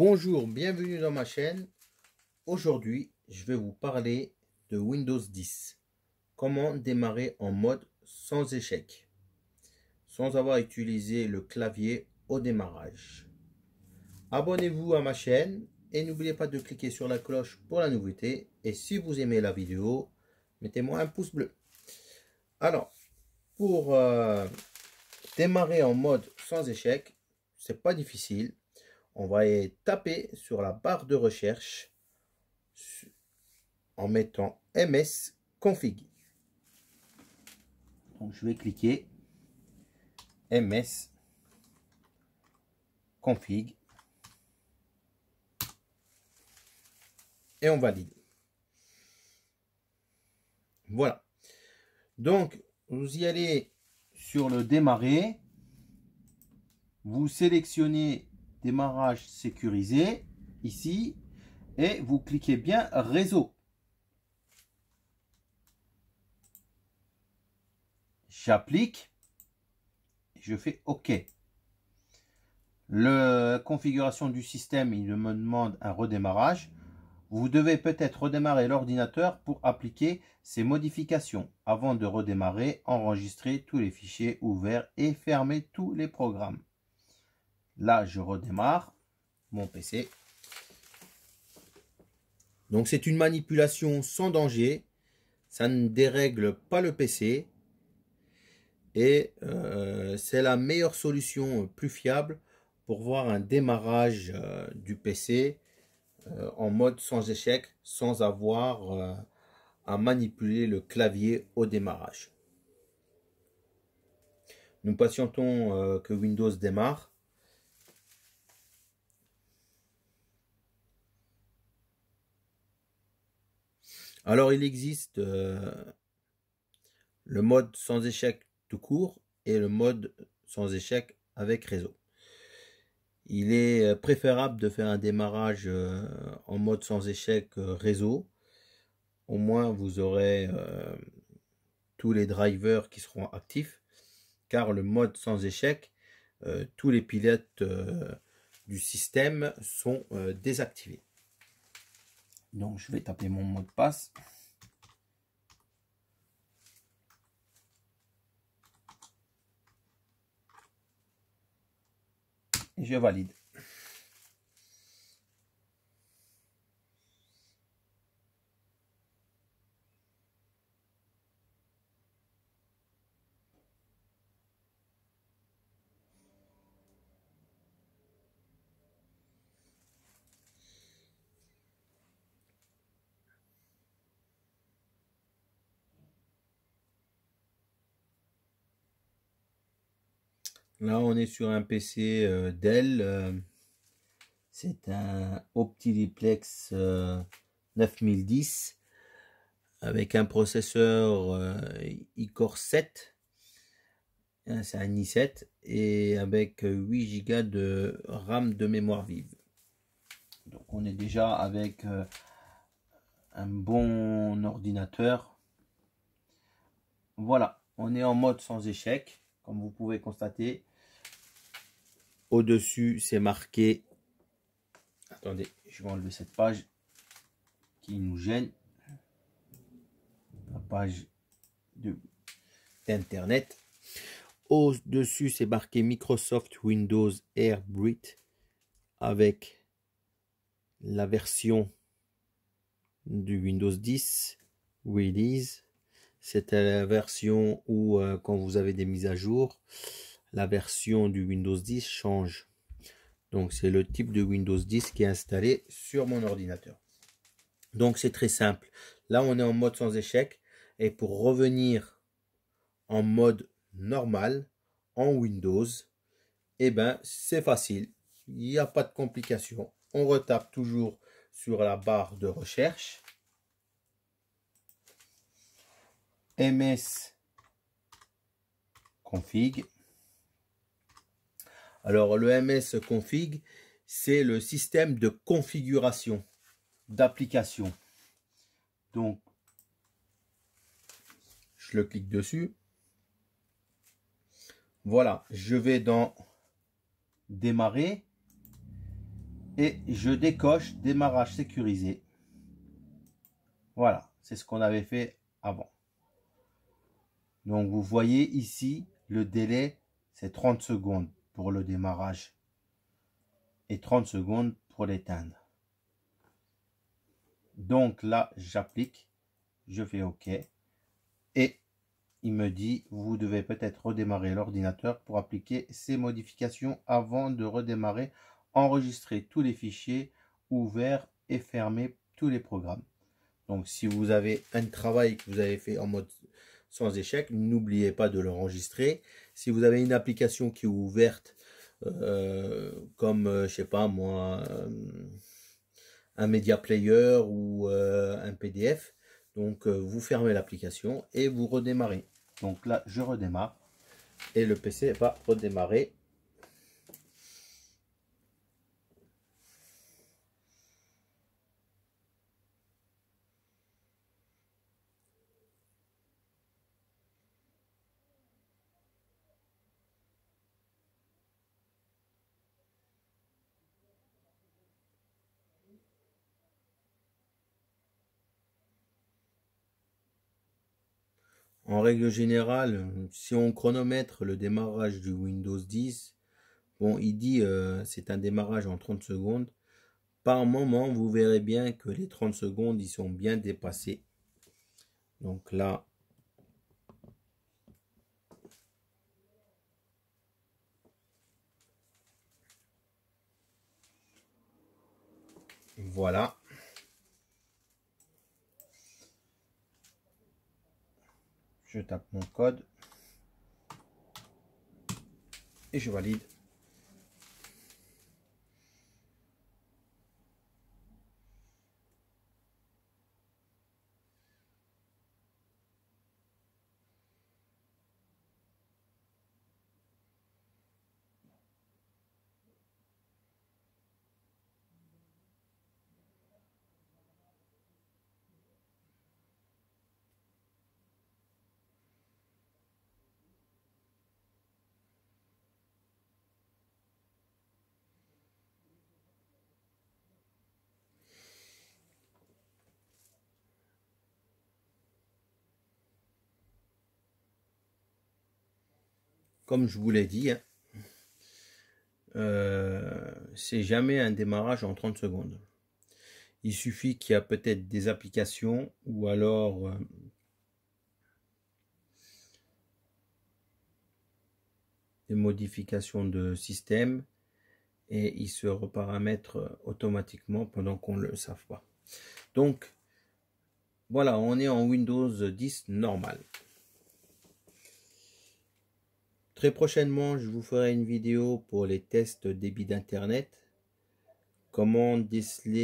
Bonjour, bienvenue dans ma chaîne. Aujourd'hui, je vais vous parler de Windows 10. Comment démarrer en mode sans échec, sans avoir utilisé le clavier au démarrage. Abonnez-vous à ma chaîne et n'oubliez pas de cliquer sur la cloche pour la nouveauté. Et si vous aimez la vidéo, mettez-moi un pouce bleu. Alors, pour démarrer en mode sans échec, c'est pas difficile. On va taper sur la barre de recherche en mettant MS config. Donc je vais cliquer MS config et on valide. Voilà. Donc vous y allez sur le démarrer. Vous sélectionnez démarrage sécurisé ici et vous cliquez bien réseau. J'applique, je fais OK. La configuration du système, il me demande un redémarrage. Vous devez peut-être redémarrer l'ordinateur pour appliquer ces modifications. Avant de redémarrer, enregistrer tous les fichiers ouverts et fermer tous les programmes. Là, je redémarre mon PC. Donc, c'est une manipulation sans danger. Ça ne dérègle pas le PC. Et c'est la meilleure solution plus fiable pour voir un démarrage du PC en mode sans échec, sans avoir à manipuler le clavier au démarrage. Nous patientons que Windows démarre. Alors il existe le mode sans échec tout court et le mode sans échec avec réseau. Il est préférable de faire un démarrage en mode sans échec réseau. Au moins vous aurez tous les drivers qui seront actifs, car le mode sans échec, tous les pilotes du système sont désactivés. Donc je vais taper mon mot de passe. Et je valide. Là, on est sur un PC Dell. C'est un Optiplex 9010 avec un processeur iCore 7. C'est un i7 et avec 8 Go de RAM de mémoire vive. Donc, on est déjà avec un bon ordinateur. Voilà, on est en mode sans échec, comme vous pouvez constater. Au-dessus, c'est marqué. Attendez, je vais enlever cette page qui nous gêne. La page d'internet. Au-dessus, c'est marqué Microsoft Windows Airbreath avec la version du Windows 10 Release. C'est la version où, quand vous avez des mises à jour, la version du Windows 10 change. Donc, c'est le type de Windows 10 qui est installé sur mon ordinateur. Donc, c'est très simple. Là, on est en mode sans échec. Et pour revenir en mode normal, en Windows, eh ben, c'est facile. Il n'y a pas de complication. On retape toujours sur la barre de recherche. MS config. Alors le MS config, c'est le système de configuration d'application. Donc je le clique dessus. Voilà, je vais dans démarrer. et je décoche démarrage sécurisé. Voilà, c'est ce qu'on avait fait avant. Donc vous voyez ici, le délai, c'est 30 secondes pour le démarrage et 30 secondes pour l'éteindre. Donc là, j'applique, je fais OK et il me dit, vous devez peut-être redémarrer l'ordinateur pour appliquer ces modifications avant de redémarrer, enregistrer tous les fichiers, ouvert et fermer tous les programmes. Donc si vous avez un travail que vous avez fait en mode sans échec, n'oubliez pas de l'enregistrer. Si vous avez une application qui est ouverte, comme je sais pas moi, un media player ou un PDF, donc vous fermez l'application et vous redémarrez. Donc là je redémarre et le PC va redémarrer. En règle générale, si on chronomètre le démarrage du Windows 10, bon, il dit c'est un démarrage en 30 secondes. Par moment, vous verrez bien que les 30 secondes, ils sont bien dépassés. Donc là, voilà. Je tape mon code et je valide. Comme je vous l'ai dit, c'est jamais un démarrage en 30 secondes. Il suffit qu'il y a peut-être des applications ou alors des modifications de système et il se reparamètre automatiquement pendant qu'on ne le sache pas. Donc voilà, on est en Windows 10 normal. Très prochainement, je vous ferai une vidéo pour les tests débit d'internet. Comment déceler